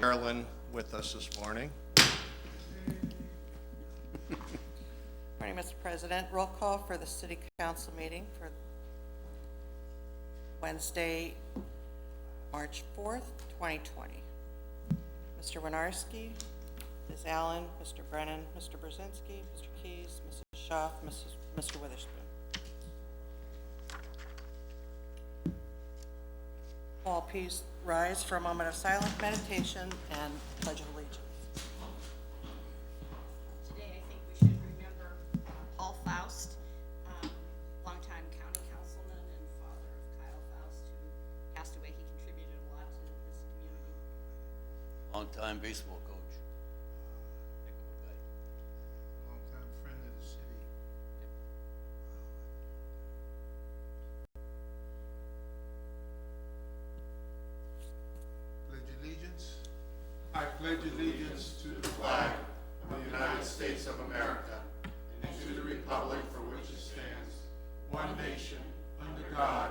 Marilyn with us this morning. Morning, Mr. President. Roll call for the City Council meeting for Wednesday, March 4th, 2020. Mr. Winarski, Ms. Allen, Mr. Brennan, Mr. Brzezinski, Mr. Keys, Mrs. Schaaf, Mr. Witherspoon. All please rise for a moment of silent meditation and pledge of allegiance. Today, I think we should remember Paul Faust, longtime county councilman and father of Kyle Faust, who passed away. He contributed a lot to this community. Long-time baseball coach. Heck of a guy. Longtime friend of the city. Pledge allegiance. I pledge allegiance to the flag of the United States of America and to the republic for which it stands, one nation, under God,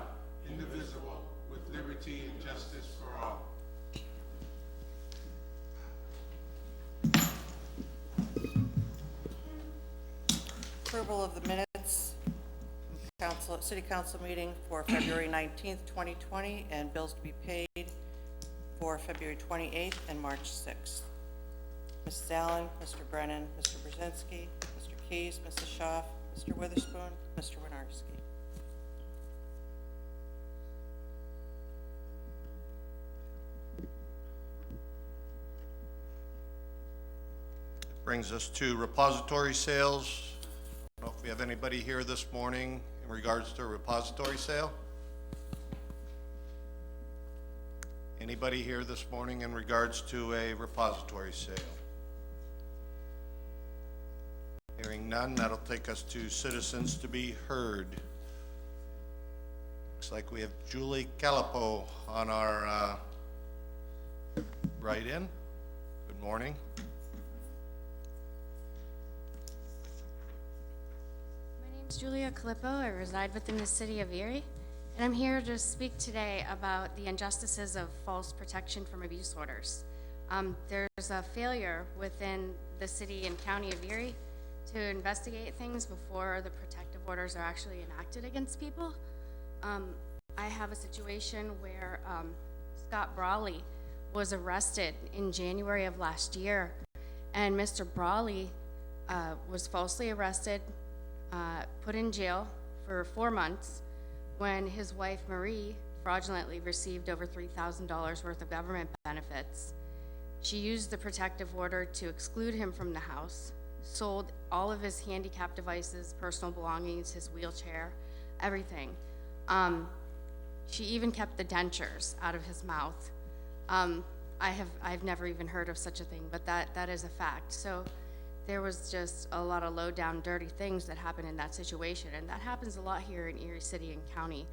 indivisible, with liberty and justice for all. Approval of the minutes, City Council meeting for February 19th, 2020, and bills to be paid for February 28th and March 6th. Mrs. Allen, Mr. Brennan, Mr. Brzezinski, Mr. Keys, Mrs. Schaaf, Mr. Witherspoon, Mr. Winarski. Brings us to repository sales. I don't know if we have anybody here this morning in regards to a repository sale. Anybody here this morning in regards to a repository sale? Hearing none, that'll take us to citizens to be heard. Looks like we have Julie Calipo on our write-in. Good morning. My name is Julia Calippo. I reside within the city of Erie, and I'm here to speak today about the injustices of false protection from abuse orders. There's a failure within the city and county of Erie to investigate things before the protective orders are actually enacted against people. I have a situation where Scott Brawley was arrested in January of last year, and Mr. Brawley was falsely arrested, put in jail for 4 months when his wife Marie fraudulently received over $3,000 worth of government benefits. She used the protective order to exclude him from the house, sold all of his handicap devices, personal belongings, his wheelchair, everything. She even kept the dentures out of his mouth. I've never even heard of such a thing, but that is a fact. So there was just a lot of low down dirty things that happened in that situation, and that happens a lot here in Erie City and County.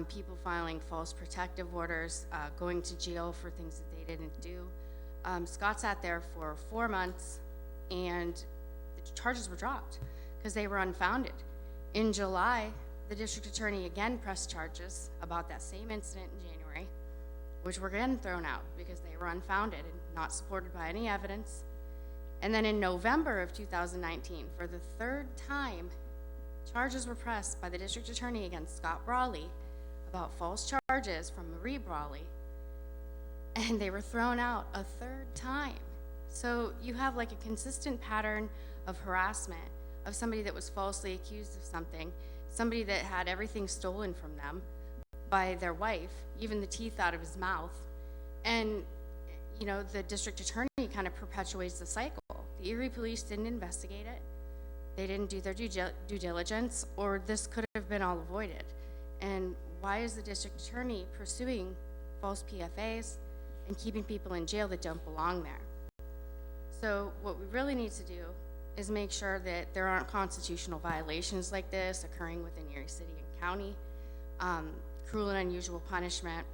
People filing false protective orders, going to jail for things that they didn't do. Scott sat there for 4 months, and the charges were dropped because they were unfounded. In July, the district attorney again pressed charges about that same incident in January, which were again thrown out because they were unfounded and not supported by any evidence. And then in November of 2019, for the third time, charges were pressed by the district attorney against Scott Brawley about false charges from Marie Brawley, and they were thrown out a third time. So you have like a consistent pattern of harassment of somebody that was falsely accused of something, somebody that had everything stolen from them by their wife, even the teeth out of his mouth, and you know, the district attorney kind of perpetuates the cycle. The Erie police didn't investigate it. They didn't do their due diligence, or this could have been all avoided. And why is the district attorney pursuing false PFAs and keeping people in jail that don't belong there? So what we really need to do is make sure that there aren't constitutional violations like this occurring within Erie City and County. Cruel and unusual punishment,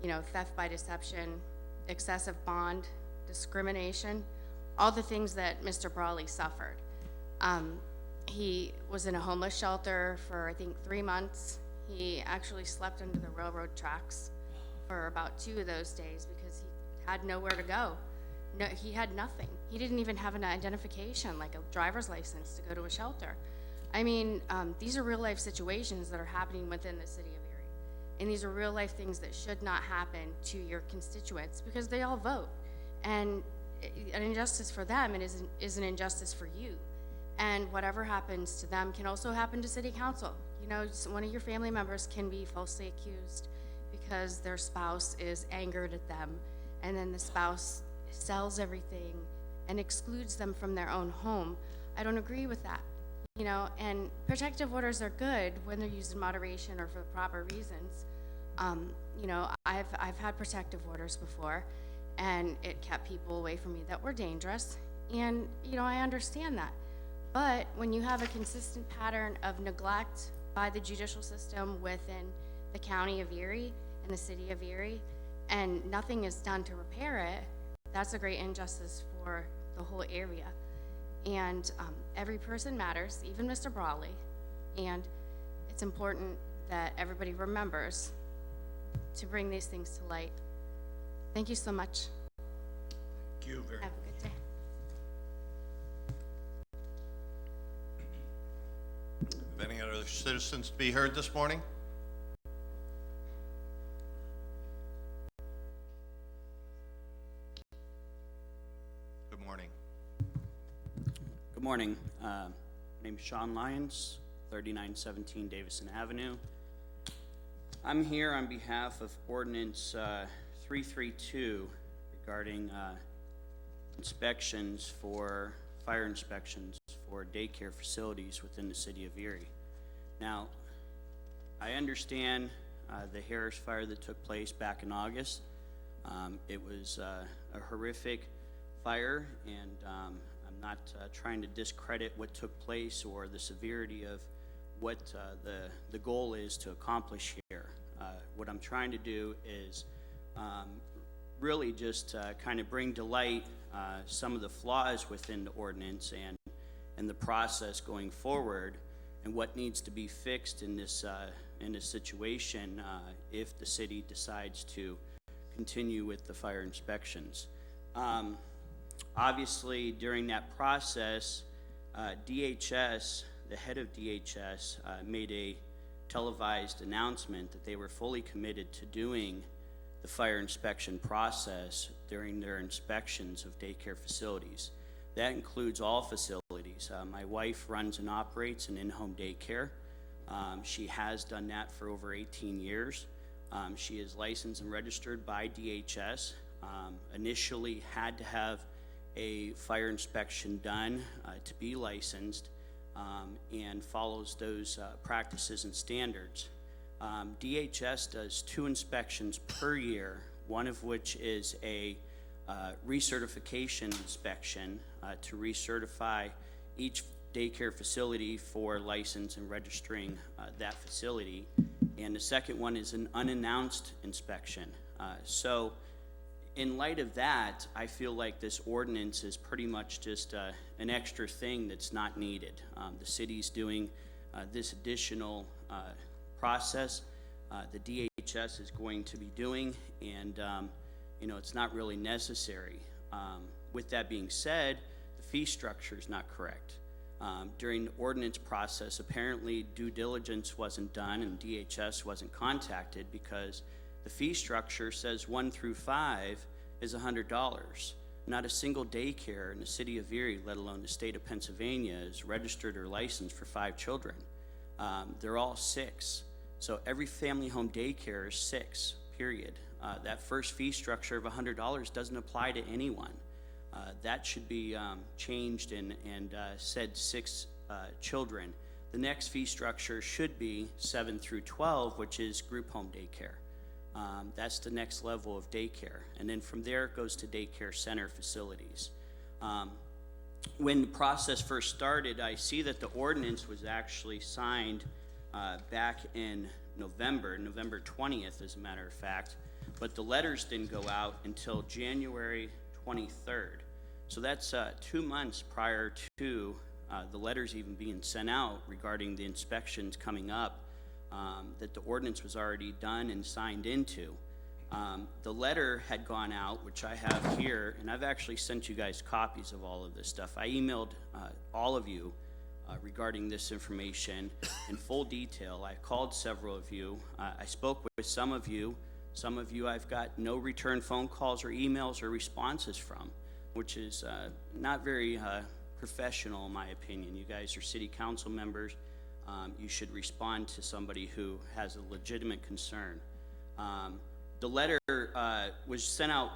you know, theft by deception, excessive bond, discrimination, all the things that Mr. Brawley suffered. He was in a homeless shelter for I think 3 months. He actually slept under the railroad tracks for about 2 of those days because he had nowhere to go. No, he had nothing. He didn't even have an identification, like a driver's license to go to a shelter. I mean, these are real life situations that are happening within the city of Erie. And these are real life things that should not happen to your constituents because they all vote. And an injustice for them is an injustice for you. And whatever happens to them can also happen to city council. You know, one of your family members can be falsely accused because their spouse is angered at them, and then the spouse sells everything and excludes them from their own home. I don't agree with that, you know, and protective orders are good when they're used in moderation or for the proper reasons. You know, I've had protective orders before, and it kept people away from me that were dangerous, and, you know, I understand that. But when you have a consistent pattern of neglect by the judicial system within the county of Erie and the city of Erie, and nothing is done to repair it, that's a great injustice for the whole area. And every person matters, even Mr. Brawley. And it's important that everybody remembers to bring these things to light. Thank you so much. Thank you very Have a good day. Have any other citizens to be heard this morning? Good morning. Good morning. My name is Sean Lyons, 3917 Davison Avenue. I'm here on behalf of Ordinance 332 regarding inspections for fire inspections for daycare facilities within the city of Erie. Now, I understand the Harris fire that took place back in August. It was a horrific fire, and I'm not trying to discredit what took place or the severity of what the goal is to accomplish here. What I'm trying to do is really just kind of bring to light some of the flaws within the ordinance and the process going forward, and what needs to be fixed in this situation if the city decides to continue with the fire inspections. Obviously, during that process, DHS, the head of DHS, made a televised announcement that they were fully committed to doing the fire inspection process during their inspections of daycare facilities. That includes all facilities. My wife runs and operates an in-home daycare. She has done that for over 18 years. She is licensed and registered by DHS. Initially had to have a fire inspection done to be licensed, and follows those practices and standards. DHS does 2 inspections per year, one of which is a recertification inspection to recertify each daycare facility for license and registering that facility, and the second one is an unannounced inspection. So in light of that, I feel like this ordinance is pretty much just an extra thing that's not needed. The city's doing this additional process the DHS is going to be doing, and you know, it's not really necessary. With that being said, the fee structure is not correct. During the ordinance process, apparently due diligence wasn't done and DHS wasn't contacted because the fee structure says 1 through 5 is $100. Not a single daycare in the city of Erie, let alone the state of Pennsylvania, is registered or licensed for 5 children. They're all 6. So every family home daycare is 6, period. That first fee structure of $100 doesn't apply to anyone. That should be changed and said 6 children. The next fee structure should be 7 through 12, which is group home daycare. That's the next level of daycare. And then from there it goes to daycare center facilities. When the process first started, I see that the ordinance was actually signed back in November 20th, as a matter of fact, but the letters didn't go out until January 23rd. So that's 2 months prior to the letters even being sent out regarding the inspections coming up, that the ordinance was already done and signed into. The letter had gone out, which I have here, and I've actually sent you guys copies of all of this stuff. I emailed all of you regarding this information in full detail. I called several of you. I spoke with some of you. Some of you I've got no return phone calls or emails or responses from, which is not very professional in my opinion. You guys are city council members. You should respond to somebody who has a legitimate concern. The letter was sent out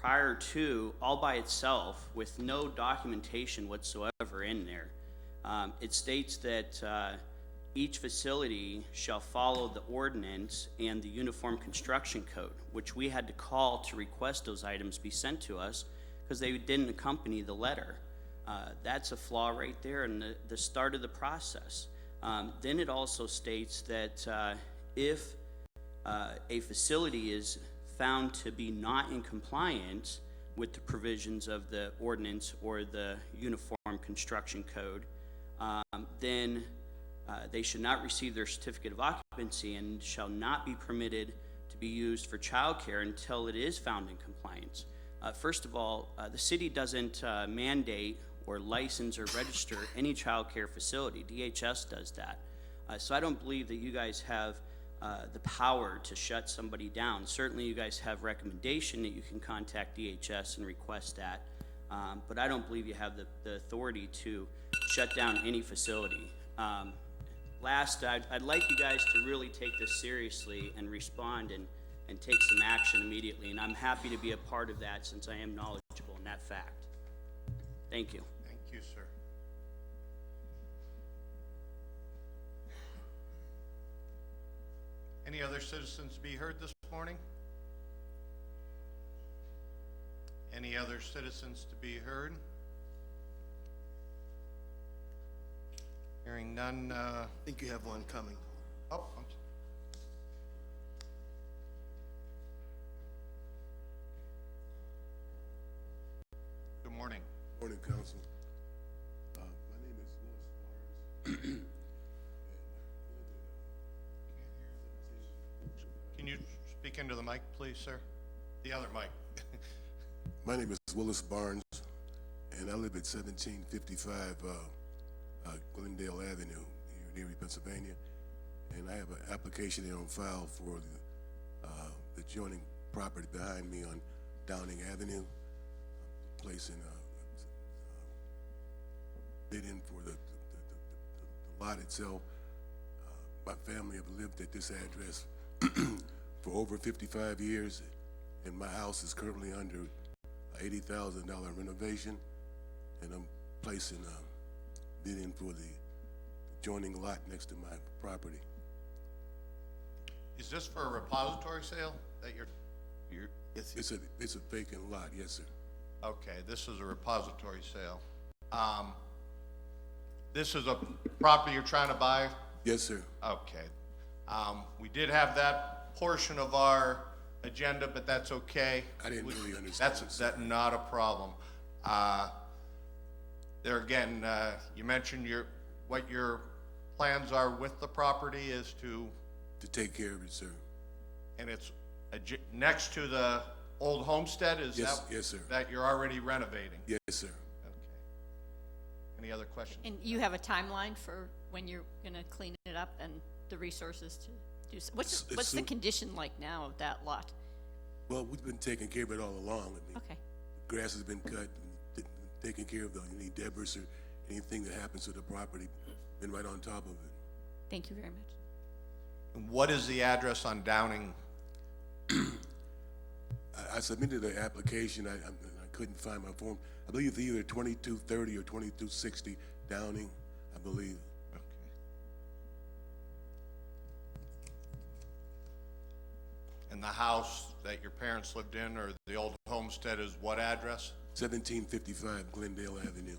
prior to, all by itself, with no documentation whatsoever in there. It states that each facility shall follow the ordinance and the Uniform Construction Code, which we had to call to request those items be sent to us because they didn't accompany the letter. That's a flaw right there in the start of the process. Then it also states that if a facility is found to be not in compliance with the provisions of the ordinance or the Uniform Construction Code, then they should not receive their certificate of occupancy and shall not be permitted to be used for childcare until it is found in compliance. First of all, the city doesn't mandate or license or register any childcare facility. DHS does that. So I don't believe that you guys have the power to shut somebody down. Certainly you guys have recommendation that you can contact DHS and request that, but I don't believe you have the authority to shut down any facility. Last, I'd like you guys to really take this seriously and respond and take some action immediately, and I'm happy to be a part of that since I am knowledgeable in that fact. Thank you. Thank you, sir. Any other citizens to be heard this morning? Any other citizens to be heard? Hearing none, I think you have one coming. oh, good morning. Morning, Council. My name is Willis Barnes. Can you speak into the mic, please, sir? The other mic. My name is Willis Barnes, and I live at 1755 Glendale Avenue here in Erie, Pennsylvania. And I have an application here on file for the adjoining property behind me on Downing Avenue, placing bid in for the lot itself. My family have lived at this address for over 55 years, and my house is currently under $80,000 renovation, and I'm placing a bid in for the adjoining lot next to my property. Is this for a repository sale that you're, It's a vacant lot, yes, sir. okay, this is a repository sale. This is a property you're trying to buy? Yes, sir. Okay. We did have that portion of our agenda, but that's okay. I didn't really understand. That's not a problem. There again, you mentioned what your plans are with the property is to, To take care of it, sir. and it's next to the old homestead, is Yes, that? yes, sir. That you're already renovating? Yes, sir. Okay. Any other questions? And you have a timeline for when you're gonna clean it up and the resources to do so? What's It's the soon. condition like now of that lot? Well, we've been taking care of it all along. I mean, Okay, grass has been cut, and taking care of any debris or anything that happens to the property, been right on top of it. thank you very much. And what is the address on Downing? I submitted an application, I couldn't find my form. I believe it's either 2230 or 2260 Downing, I believe. Okay. And the house that your parents lived in, or the old homestead, is what address? 1755 Glendale Avenue.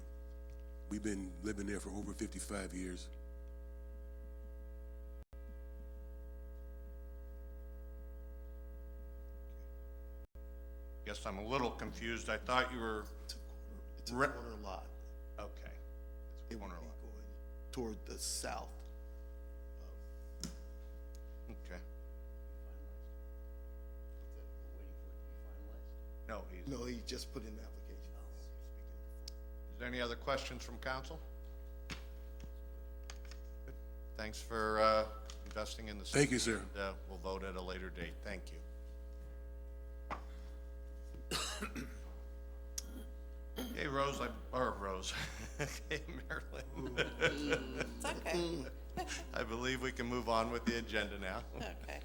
We've been living there for over 55 years. Guess I'm a little confused. I thought you were, It's a Re- corner lot. okay. It would Corner be lot. going toward the south. Okay. No, he's, No, he just put in the application. is there any other questions from council? Good. Thanks for, investing in the city. Thank you, sir. And, we'll vote at a later date. Thank you. Hey, Rose, okay, Marilyn. It's okay. I believe we can move on with the agenda now. Okay.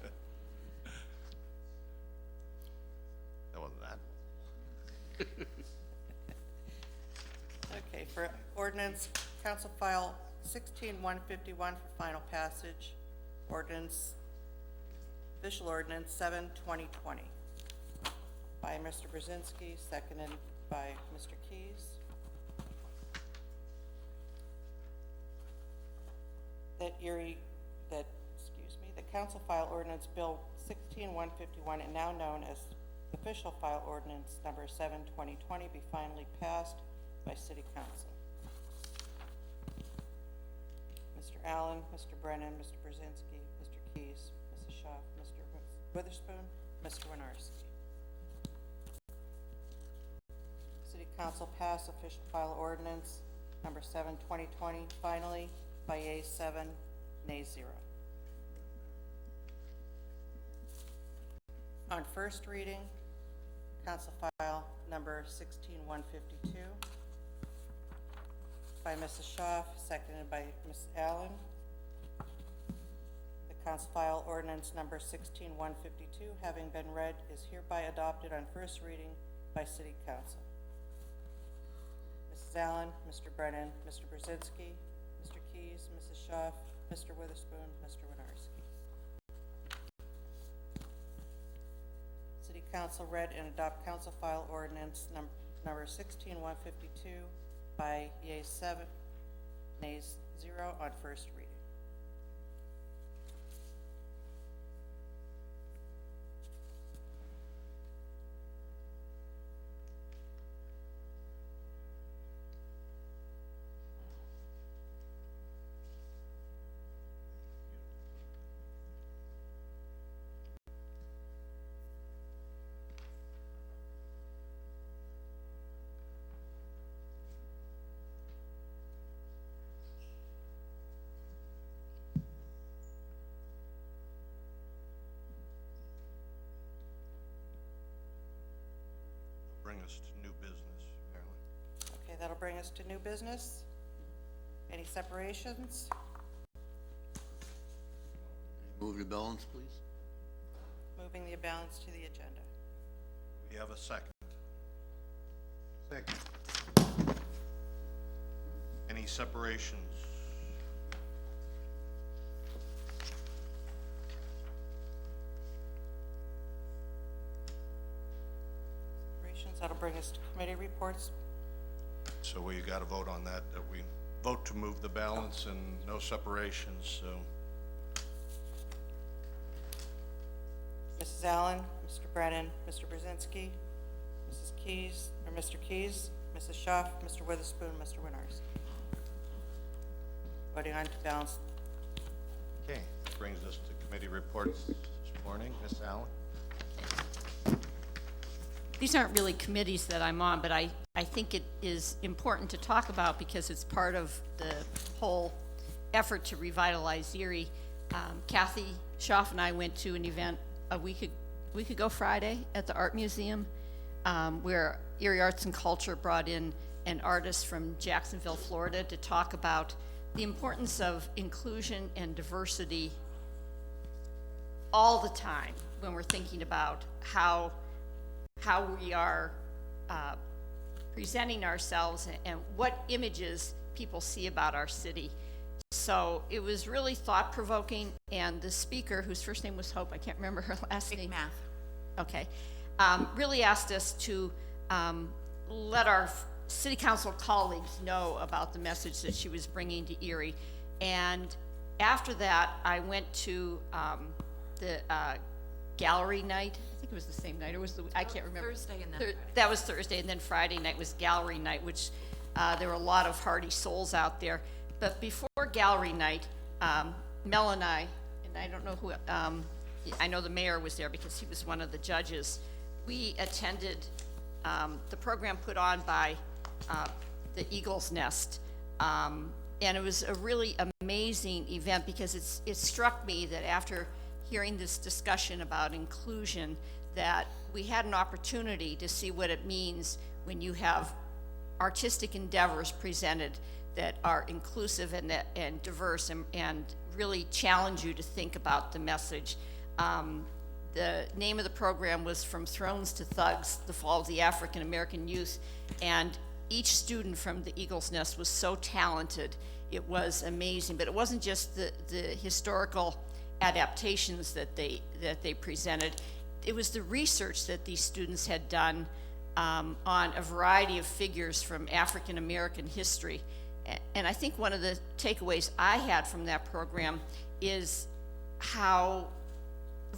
That wasn't that. Okay, for ordinance, council file 16151 for final passage, ordinance, official ordinance 7/2020 by Mr. Brzezinski, seconded by Mr. Keys. The council file ordinance bill 16151 and now known as official file ordinance number 7/2020 be finally passed by city council. Mr. Allen, Mr. Brennan, Mr. Brzezinski, Mr. Keys, Mrs. Schaaf, Mr. Witherspoon, Mr. Winarski. City council passed official file ordinance number 7/2020 finally by yeas 7, nays 0. On first reading, council file number 16152 by Mrs. Schaaf, seconded by Ms. Allen. The council file ordinance number 16152, having been read, is hereby adopted on first reading by city council. Mrs. Allen, Mr. Brennan, Mr. Brzezinski, Mr. Keys, Mrs. Schaaf, Mr. Witherspoon, Mr. Winarski. City council read and adopt council file ordinance number 16152 by yeas 7, nays 0 on first reading. Bring us to new business, Marilyn. Okay, that'll bring us to new business. Any separations? Move the balance, please. Moving the balance to the agenda. We have a second. Second. Any separations? Separations, that'll bring us to committee reports. So we got to vote on that we vote to move the balance and no separations, so. Mrs. Allen, Mr. Brennan, Mr. Brzezinski, Mrs. Keys, or Mr. Keys, Mrs. Schaaf, Mr. Witherspoon, Mr. Winarski. Voting on to balance. Okay, that brings us to committee reports this morning. Ms. Allen? These aren't really committees that I'm on, but I think it is important to talk about because it's part of the whole effort to revitalize Erie. Kathy Schaaf and I went to an event a week ago Friday at the Art Museum, where Erie Arts and Culture brought in an artist from Jacksonville, Florida, to talk about the importance of inclusion and diversity all the time when we're thinking about how we are presenting ourselves and what images people see about our city. So it was really thought-provoking, and the speaker, whose first name was Hope, I can't remember her last name. Math. Okay, really asked us to let our city council colleagues know about the message that she was bringing to Erie. And after that, I went to the gallery night. I think it was the same night, or was I can't remember. Thursday and then Friday. That was Thursday, and then Friday night was gallery night, which there were a lot of hardy souls out there. But before gallery night, Mel and I don't know who, I know the mayor was there because he was one of the judges. We attended the program put on by the Eagle's Nest. And it was a really amazing event because it struck me that after hearing this discussion about inclusion, that we had an opportunity to see what it means when you have artistic endeavors presented that are inclusive and diverse and really challenge you to think about the message. The name of the program was From Thrones to Thugs, the Fall of the African American Youth, and each student from the Eagle's Nest was so talented. It was amazing, but it wasn't just the historical adaptations that they presented. It was the research that these students had done on a variety of figures from African American history. And I think one of the takeaways I had from that program is how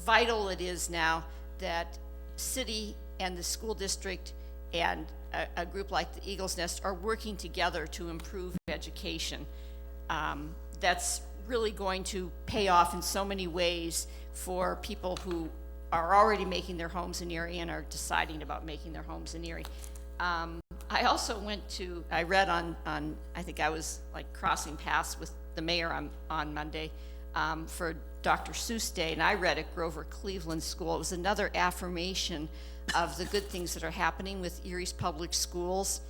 vital it is now that city and the school district and a group like the Eagle's Nest are working together to improve education. That's really going to pay off in so many ways for people who are already making their homes in Erie and are deciding about making their homes in Erie. I also I read on, I think I was like crossing paths with the mayor on Monday for Dr. Seuss Day, and I read at Grover Cleveland School. It was another affirmation of the good things that are happening with Erie's public schools.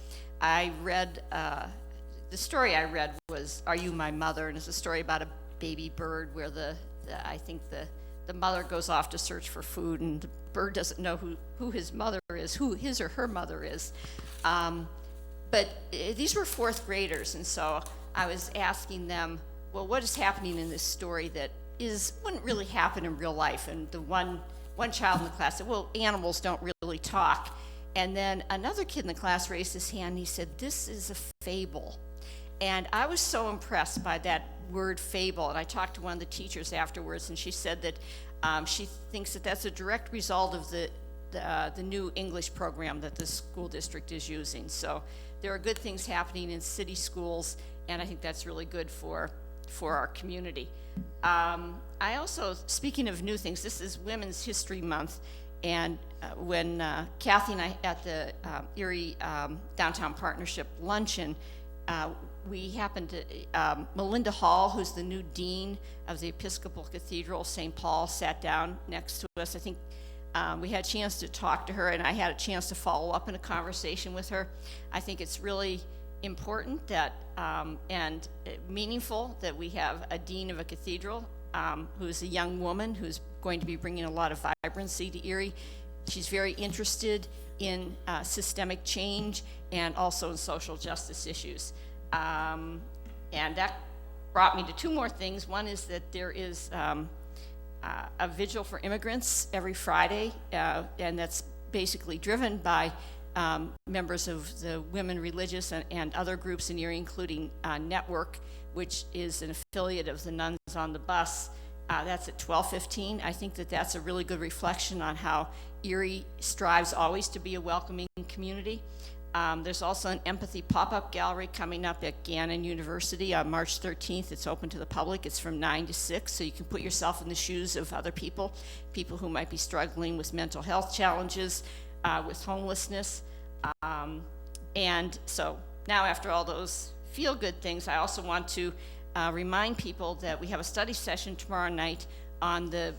I read, the story I read was Are You My Mother? And it's a story about a baby bird where I think the mother goes off to search for food, and the bird doesn't know who his mother is, who his or her mother is. But these were fourth graders, and so I was asking them, well, what is happening in this story that wouldn't really happen in real life? And the one child in the class said, well, animals don't really talk. And then another kid in the class raised his hand and he said, this is a fable. And I was so impressed by that word fable. And I talked to one of the teachers afterwards, and she said that she thinks that that's a direct result of the new English program that the school district is using. So there are good things happening in city schools, and I think that's really good for our community. I also, speaking of new things, this is Women's History Month, and when Kathy and I at the Erie Downtown Partnership Luncheon, we happened to, Melinda Hall, who's the new dean of the Episcopal Cathedral of St. Paul, sat down next to us. I think we had a chance to talk to her, and I had a chance to follow up in a conversation with her. I think it's really important that and meaningful that we have a dean of a cathedral who's a young woman who's going to be bringing a lot of vibrancy to Erie. She's very interested in systemic change and also in social justice issues. And that brought me to two more things. One is that there is a vigil for immigrants every Friday, and that's basically driven by members of the Women Religious and other groups in Erie, including Network, which is an affiliate of the Nuns on the Bus. That's at 12:15. I think that that's a really good reflection on how Erie strives always to be a welcoming community. There's also an empathy pop-up gallery coming up at Gannon University on March 13th. It's open to the public. It's from 9 to 6, so you can put yourself in the shoes of other people who might be struggling with mental health challenges, with homelessness. And so now, after all those feel-good things, I also want to remind people that we have a study session tomorrow night on the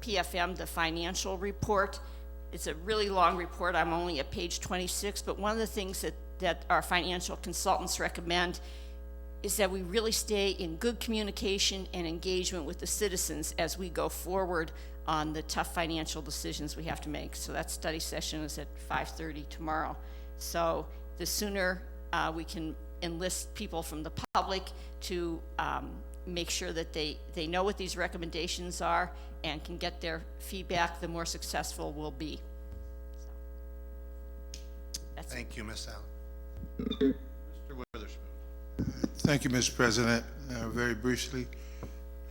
PFM, the financial report. It's a really long report. I'm only at page 26, but one of the things that our financial consultants recommend is that we really stay in good communication and engagement with the citizens as we go forward on the tough financial decisions we have to make. So that study session is at 5:30 tomorrow. So the sooner we can enlist people from the public to make sure that they know what these recommendations are and can get their feedback, the more successful we'll be. So, that's it. Thank you, Ms. Allen. Mr. Witherspoon. Thank you, Mr. President. Very briefly,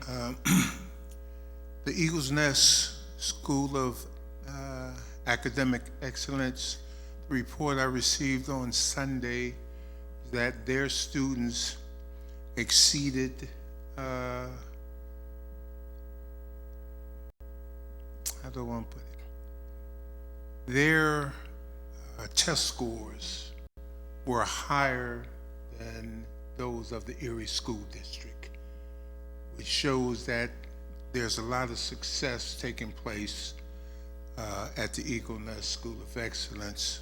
the Eagle's Nest School of Academic Excellence, the report I received on Sunday that their students exceeded how do I want to put it? Their test scores were higher than those of the Erie School District, which shows that there's a lot of success taking place at the Eagle Nest School of Excellence.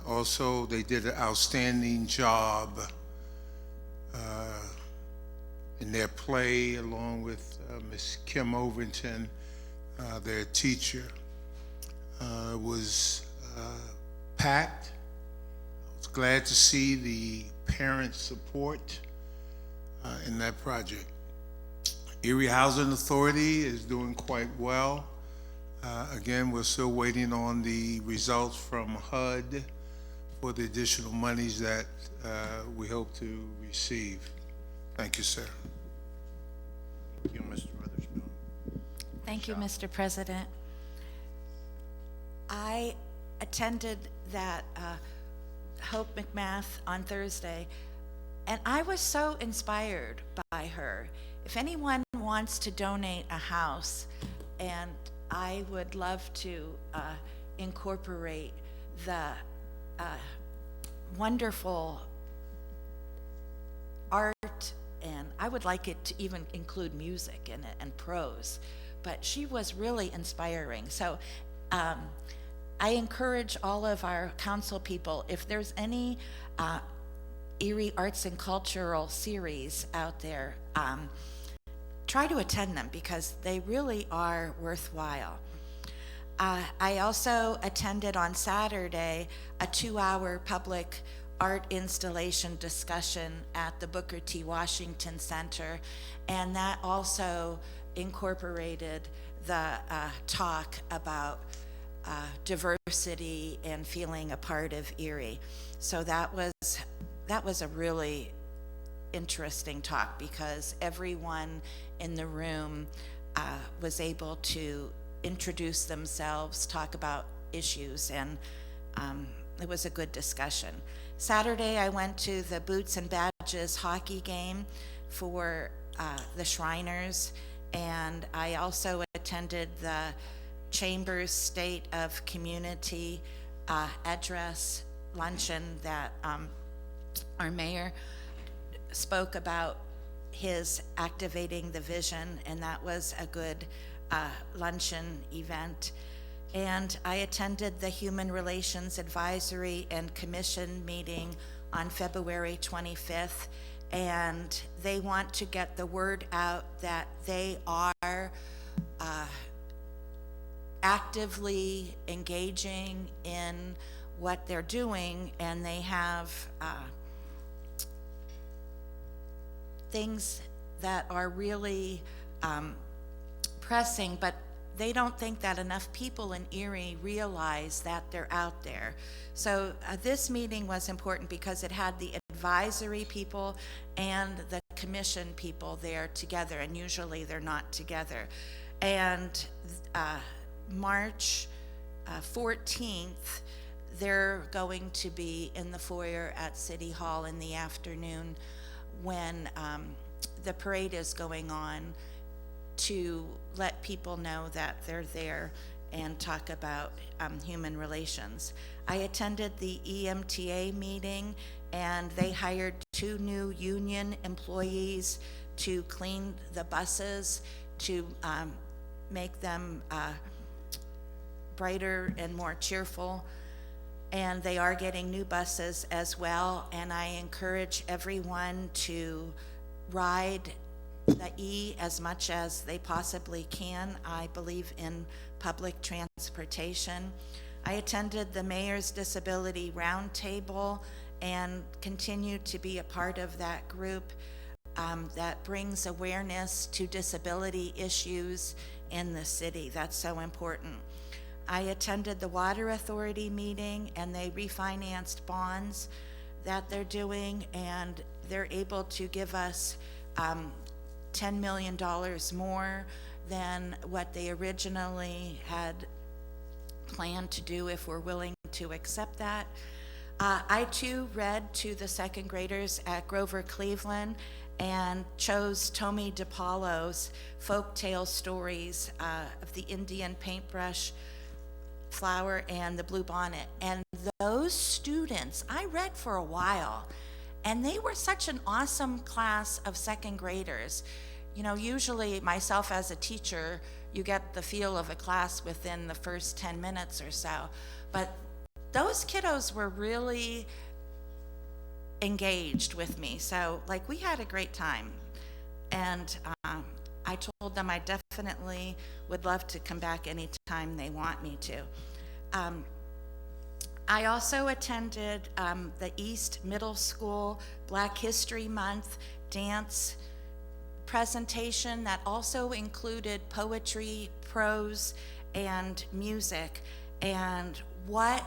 Also, they did an outstanding job in their play, along with Ms. Kim Overton, their teacher. Was packed. I was glad to see the parent support in that project. Erie Housing Authority is doing quite well. Again, we're still waiting on the results from HUD for the additional monies that we hope to receive. Thank you, sir. Thank you, Mr. Witherspoon. Thank you, Mr. President. I attended that Hope McMath on Thursday, and I was so inspired by her. If anyone wants to donate a house, and I would love to incorporate the wonderful art, and I would like it to even include music in it and prose, but she was really inspiring. So I encourage all of our council people, if there's any Erie Arts and Cultural series out there, try to attend them because they really are worthwhile. I also attended on Saturday a 2-hour public art installation discussion at the Booker T. Washington Center, and that also incorporated the talk about diversity and feeling a part of Erie. So that was a really interesting talk because everyone in the room was able to introduce themselves, talk about issues, and it was a good discussion. Saturday, I went to the Boots and Badges hockey game for the Shriners, and I also attended the Chambers State of Community address luncheon that our mayor spoke about his activating the vision, and that was a good luncheon event. And I attended the Human Relations Advisory and Commission meeting on February 25th, and they want to get the word out that they are actively engaging in what they're doing, and they have things that are really pressing, but they don't think that enough people in Erie realize that they're out there. So this meeting was important because it had the advisory people and the commission people there together, and usually they're not together. And March 14th, they're going to be in the foyer at City Hall in the afternoon when the parade is going on, to let people know that they're there and talk about human relations. I attended the EMTA meeting, and they hired 2 new union employees to clean the buses to make them brighter and more cheerful. And they are getting new buses as well, and I encourage everyone to ride the E as much as they possibly can. I believe in public transportation. I attended the Mayor's Disability Roundtable and continue to be a part of that group that brings awareness to disability issues in the city. That's so important. I attended the Water Authority meeting, and they refinanced bonds that they're doing, and they're able to give us $10 million more than what they originally had planned to do if we're willing to accept that. I too read to the second graders at Grover Cleveland and chose Tomie dePaulo's folktale stories of the Indian paintbrush Flower and the Blue Bonnet. And those students, I read for a while, and they were such an awesome class of second graders. You know, usually myself as a teacher, you get the feel of a class within the first 10 minutes or so. But those kiddos were really engaged with me. So, like, we had a great time. And I told them I definitely would love to come back anytime they want me to. I also attended the East Middle School Black History Month dance presentation that also included poetry, prose, and music. And what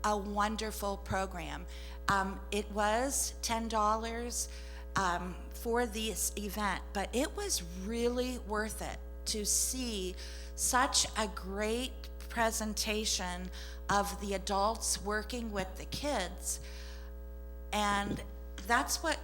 a wonderful program. It was $10 for this event, but it was really worth it to see such a great presentation of the adults working with the kids. And that's what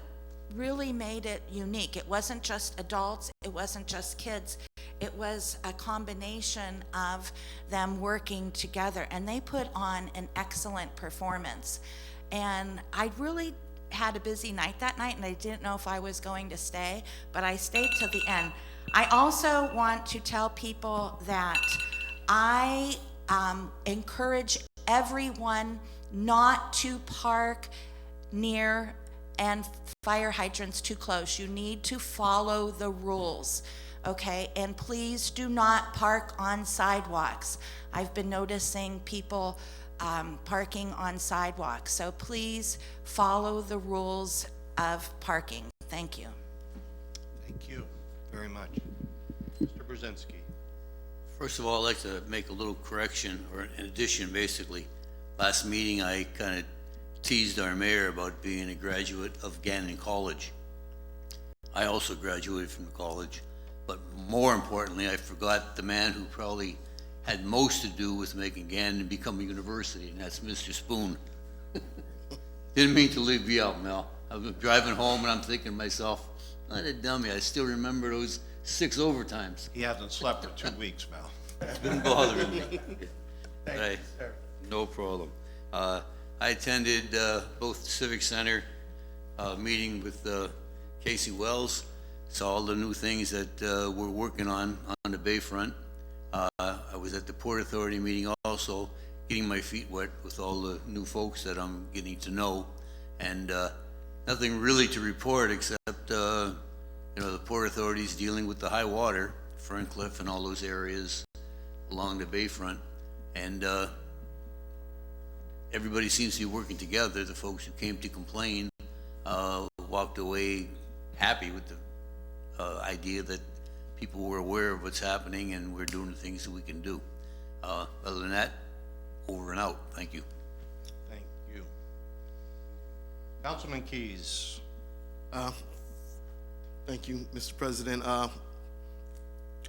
really made it unique. It wasn't just adults, it wasn't just kids, it was a combination of them working together, and they put on an excellent performance. And I really had a busy night that night, and I didn't know if I was going to stay, but I stayed till the end. I also want to tell people that I encourage everyone not to park near and fire hydrants too close. You need to follow the rules, okay? And please do not park on sidewalks. I've been noticing people parking on sidewalks, so please follow the rules of parking. Thank you. Thank you very much. Mr. Brzezinski. First of all, I'd like to make a little correction, or an addition, basically. Last meeting, I kind of teased our mayor about being a graduate of Gannon College. I also graduated from the college, but more importantly, I forgot the man who probably had most to do with making Gannon become a university, and that's Mr. Spoon. Didn't mean to leave you out, Mel. I was driving home and I'm thinking to myself, what a dummy, I still remember those 6 overtimes. He hasn't slept for 2 weeks, Mel. It's been bothering me. Thank Hey, you, sir. no problem. I attended both the Civic Center meeting with Casey Wells, saw all the new things that we're working on the Bayfront. I was at the Port Authority meeting also, getting my feet wet with all the new folks that I'm getting to know, and nothing really to report except the Port Authority's dealing with the high water, Ferncliff and all those areas along the Bayfront, and everybody seems to be working together. The folks who came to complain walked away happy with the idea that people were aware of what's happening and we're doing the things that we can do. Other than that, over and out. Thank you. Thank you. Councilman Keys. Thank you, Mr. President. I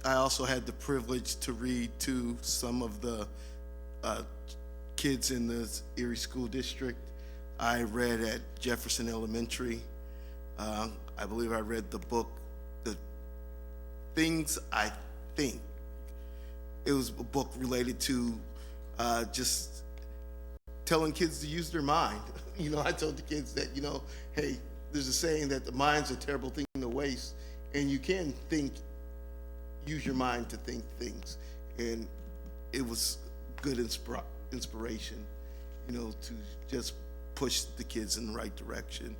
also had the privilege to read to some of the kids in the Erie School District. I read at Jefferson Elementary. I believe I read the book, The Things I Think. It was a book related to just telling kids to use their mind. I told the kids that, hey, there's a saying that the mind's a terrible thing to waste, and you can use your mind to think things. And it was good inspiration, to just push the kids in the right direction.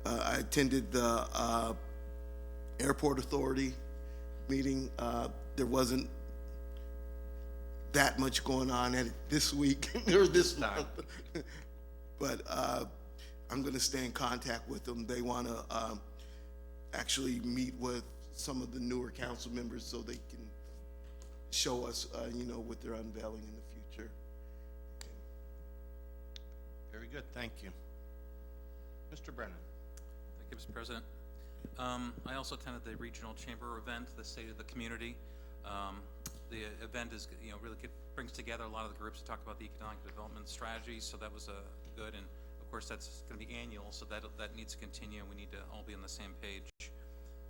I attended the Airport Authority meeting. There wasn't that much going on at it this week or this month, but I'm going to stay in contact with them. They want to actually meet with some of the newer council members so they can show us, what they're unveiling in the future. Very good, thank you. Mr. Brennan. Thank you, Mr. President. I also attended the regional chamber event, the State of the Community. The event is, really brings together a lot of the groups to talk about the economic development strategies, so that was good. And of course, that's going to be annual, so that needs to continue, and we need to all be on the same page.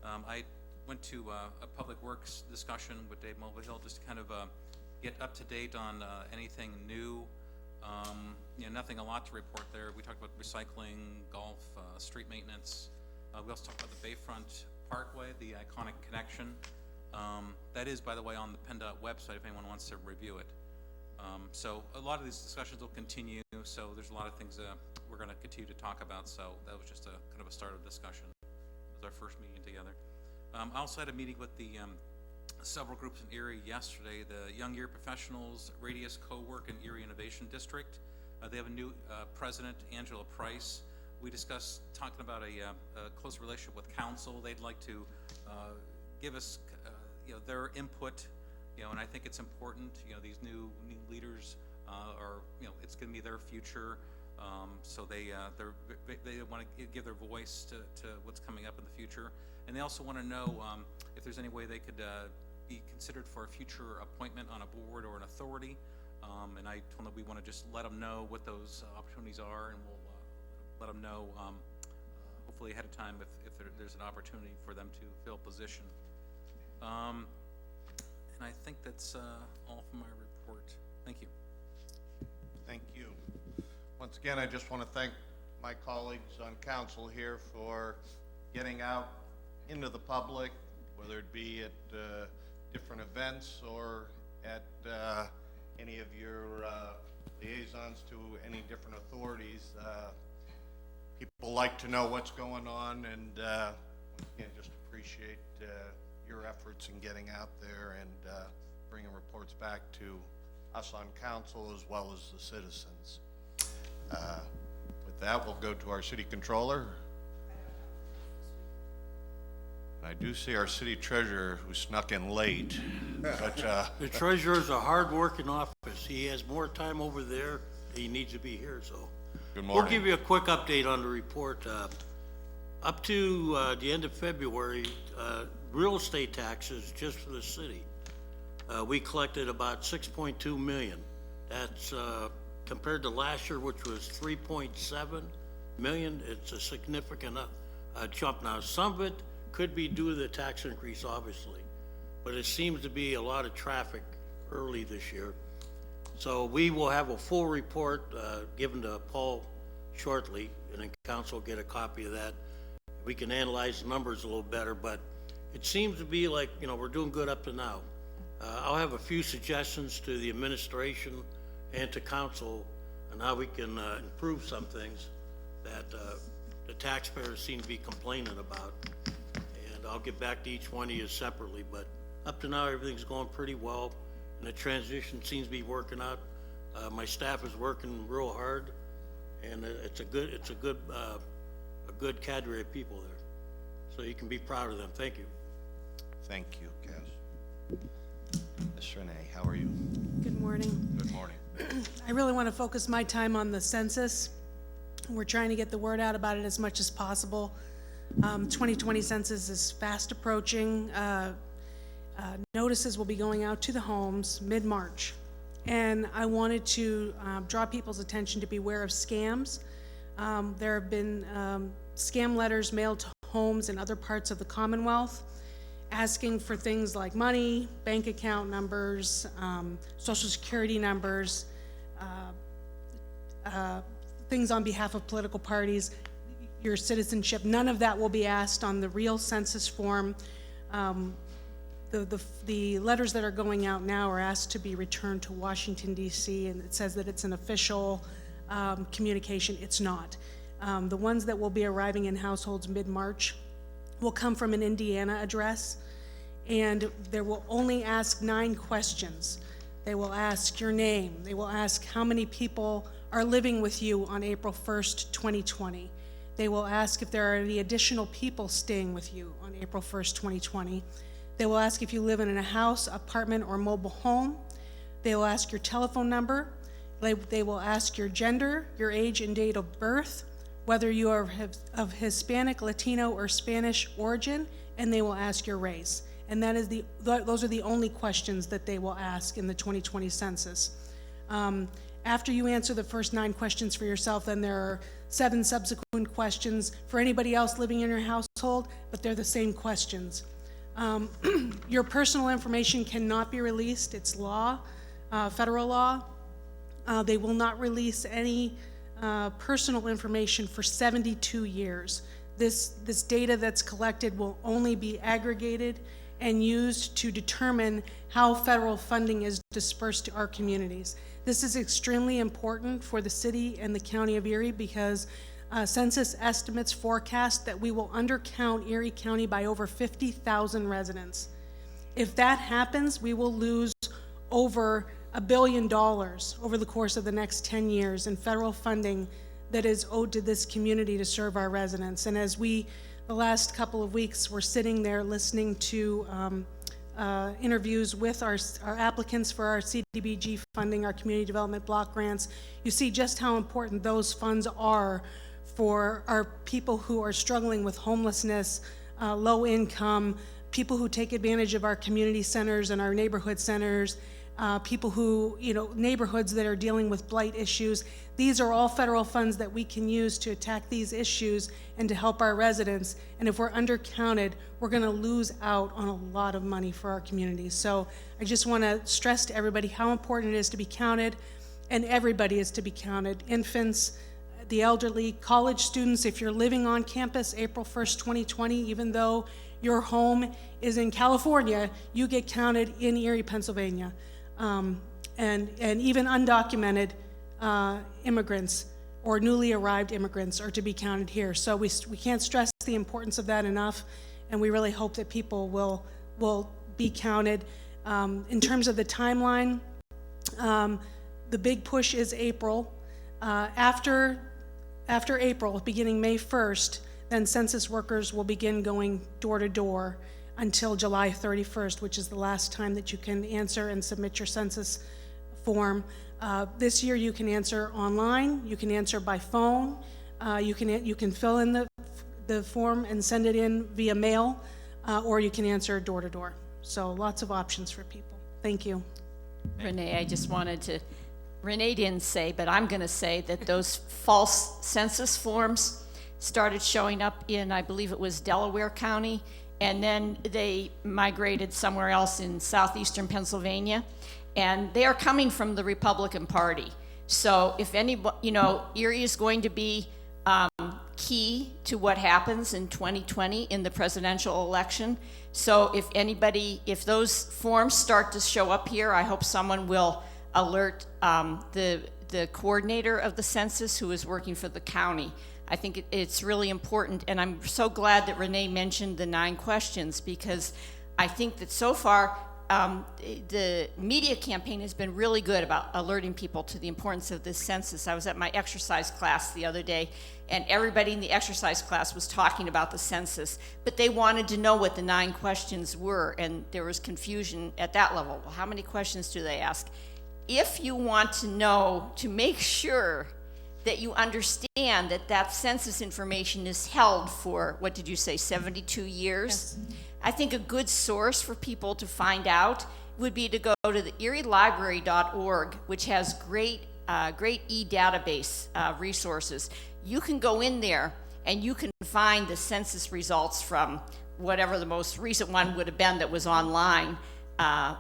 I went to a public works discussion with Dave Mulvihill just to kind of get up to date on anything new. Nothing a lot to report there. We talked about recycling, golf, street maintenance. We also talked about the Bayfront Parkway, the iconic connection. That is, by the way, on the PennDOT website if anyone wants to review it. So a lot of these discussions will continue, so there's a lot of things we're going to continue to talk about, so that was just a kind of a start of discussion. It was our first meeting together. I also had a meeting with the several groups in Erie yesterday, the Young Erie Professionals, Radius Co-work, and Erie Innovation District. They have a new president, Angela Price. We discussed talking about a close relationship with council. They'd like to give us their input, and I think it's important. These new leaders are, it's going to be their future. So they want to give their voice to what's coming up in the future, and they also want to know if there's any way they could be considered for a future appointment on a board or an authority. And I told them we want to just let them know what those opportunities are, and we'll let them know hopefully ahead of time if there's an opportunity for them to fill a position. And I think that's all from my report. Thank you. Thank you. Once again, I just want to thank my colleagues on council here for getting out into the public, whether it be at different events or at any of your liaisons to any different authorities. People like to know what's going on, and once again, just appreciate your efforts in getting out there and bringing reports back to us on council as well as the citizens. With that, we'll go to our city controller. I do see our city treasurer who snuck in late, but The treasurer's a hard-working office. He has more time over there. He needs to be here, so. good We'll morning. give you a quick update on the report. Up to the end of February, real estate taxes just for the city, we collected about 6.2 million. That's compared to last year, which was 3.7 million. It's a significant jump. Now, some of it could be due to the tax increase, obviously, but it seems to be a lot of traffic early this year. So we will have a full report given to Paul shortly, and then council will get a copy of that. We can analyze the numbers a little better, but it seems to be like, we're doing good up to now. I'll have a few suggestions to the administration and to council on how we can improve some things that the taxpayers seem to be complaining about. And I'll get back to each one of you separately, but up to now, everything's going pretty well, and the transition seems to be working out. My staff is working real hard, and it's a good cadre of people there. So you can be proud of them. Thank you. Thank you, Cass. Ms. Renee, how are you? Good morning. Good morning. I really want to focus my time on the census. We're trying to get the word out about it as much as possible. 2020 census is fast approaching. Notices will be going out to the homes mid-March. And I wanted to draw people's attention to beware of scams. There have been scam letters mailed to homes in other parts of the Commonwealth asking for things like money, bank account numbers, social security numbers, things on behalf of political parties, your citizenship. None of that will be asked on the real census form. The letters that are going out now are asked to be returned to Washington, D.C., and it says that it's an official communication. It's not. The ones that will be arriving in households mid-March will come from an Indiana address, and they will only ask 9 questions. They will ask your name. They will ask how many people are living with you on April 1st, 2020. They will ask if there are any additional people staying with you on April 1st, 2020. They will ask if you live in a house, apartment, or mobile home. They will ask your telephone number. They will ask your gender, your age and date of birth, whether you are of Hispanic, Latino, or Spanish origin, and they will ask your race. And those are the only questions that they will ask in the 2020 census. After you answer the first 9 questions for yourself, then there are 7 subsequent questions for anybody else living in your household, but they're the same questions. Your personal information cannot be released. It's law. federal law. They will not release any personal information for 72 years. This data that's collected will only be aggregated and used to determine how federal funding is dispersed to our communities. This is extremely important for the city and the county of Erie because census estimates forecast that we will undercount Erie County by over 50,000 residents. If that happens, we will lose over $1 billion over the course of the next 10 years in federal funding that is owed to this community to serve our residents. And as we, the last couple of weeks, were sitting there listening to interviews with our applicants for our CDBG funding, our community development block grants, you see just how important those funds are for our people who are struggling with homelessness, low income, people who take advantage of our community centers and our neighborhood centers, people who, neighborhoods that are dealing with blight issues. These are all federal funds that we can use to attack these issues and to help our residents. And if we're undercounted, we're gonna lose out on a lot of money for our communities. So I just wanna stress to everybody how important it is to be counted, and everybody is to be counted. Infants, the elderly, college students. If you're living on campus April 1st, 2020, even though your home is in California, you get counted in Erie, Pennsylvania. And even undocumented immigrants or newly arrived immigrants are to be counted here. So we can't stress the importance of that enough, and we really hope that people will be counted. In terms of the timeline, the big push is April. After April, beginning May 1st, then census workers will begin going door to door until July 31st, which is the last time that you can answer and submit your census form. This year you can answer online, you can answer by phone, you can fill in the form and send it in via mail, or you can answer door to door. So lots of options for people. Thank you. Renee, I just wanted to, Renee didn't say, but I'm going to say that those false census forms started showing up in, I believe it was Delaware County, and then they migrated somewhere else in southeastern Pennsylvania, and they are coming from the Republican Party. So if anybody, Erie is going to be key to what happens in 2020 in the presidential election. So if those forms start to show up here, I hope someone will alert the coordinator of the census who is working for the county. I think it's really important, and I'm so glad that Renee mentioned the 9 questions, because I think that so far the media campaign has been really good about alerting people to the importance of this census. I was at my exercise class the other day, and everybody in the exercise class was talking about the census, but they wanted to know what the 9 questions were, and there was confusion at that level. Well, how many questions do they ask? If you want to know, to make sure that you understand that that census information is held for, what did you say, 72 years? Yes. I think a good source for people to find out would be to go to the erielibrary.org, which has great e-database resources. You can go in there and you can find the census results from whatever the most recent one would have been that was online.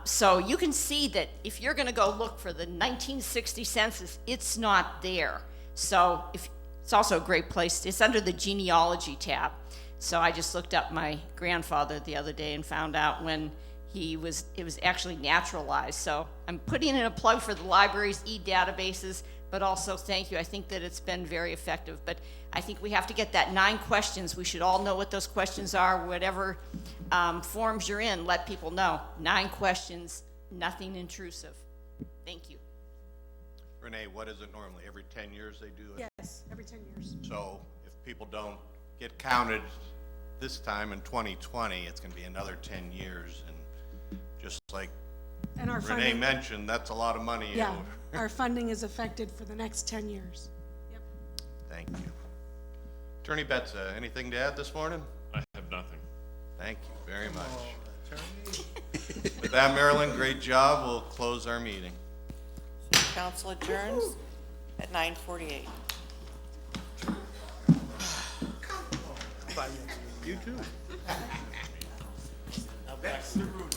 So you can see that if you're going to go look for the 1960 census, it's not there. So it's also a great place. It's under the genealogy tab. So I just looked up my grandfather the other day and found out when it was actually naturalized. So I'm putting in a plug for the library's e-databases, but also thank you. I think that it's been very effective, but I think we have to get that 9 questions. We should all know what those questions are, whatever forms you're in, let people know. 9 questions, nothing intrusive. Thank you. Renee, what is it normally? Every 10 years they do it? Yes, every 10 years. So if people don't get counted this time in 2020, it's going to be another 10 years. And just like And our Renee funding, mentioned, that's a lot of money. yeah, our funding is affected for the next 10 years. Yep. Thank you. Attorney Betza, anything to add this morning? I have nothing. Thank you very much. With that, Marilyn, great job. We'll close our meeting. Council adjourns at 9:48. You too. Now back to Rudy.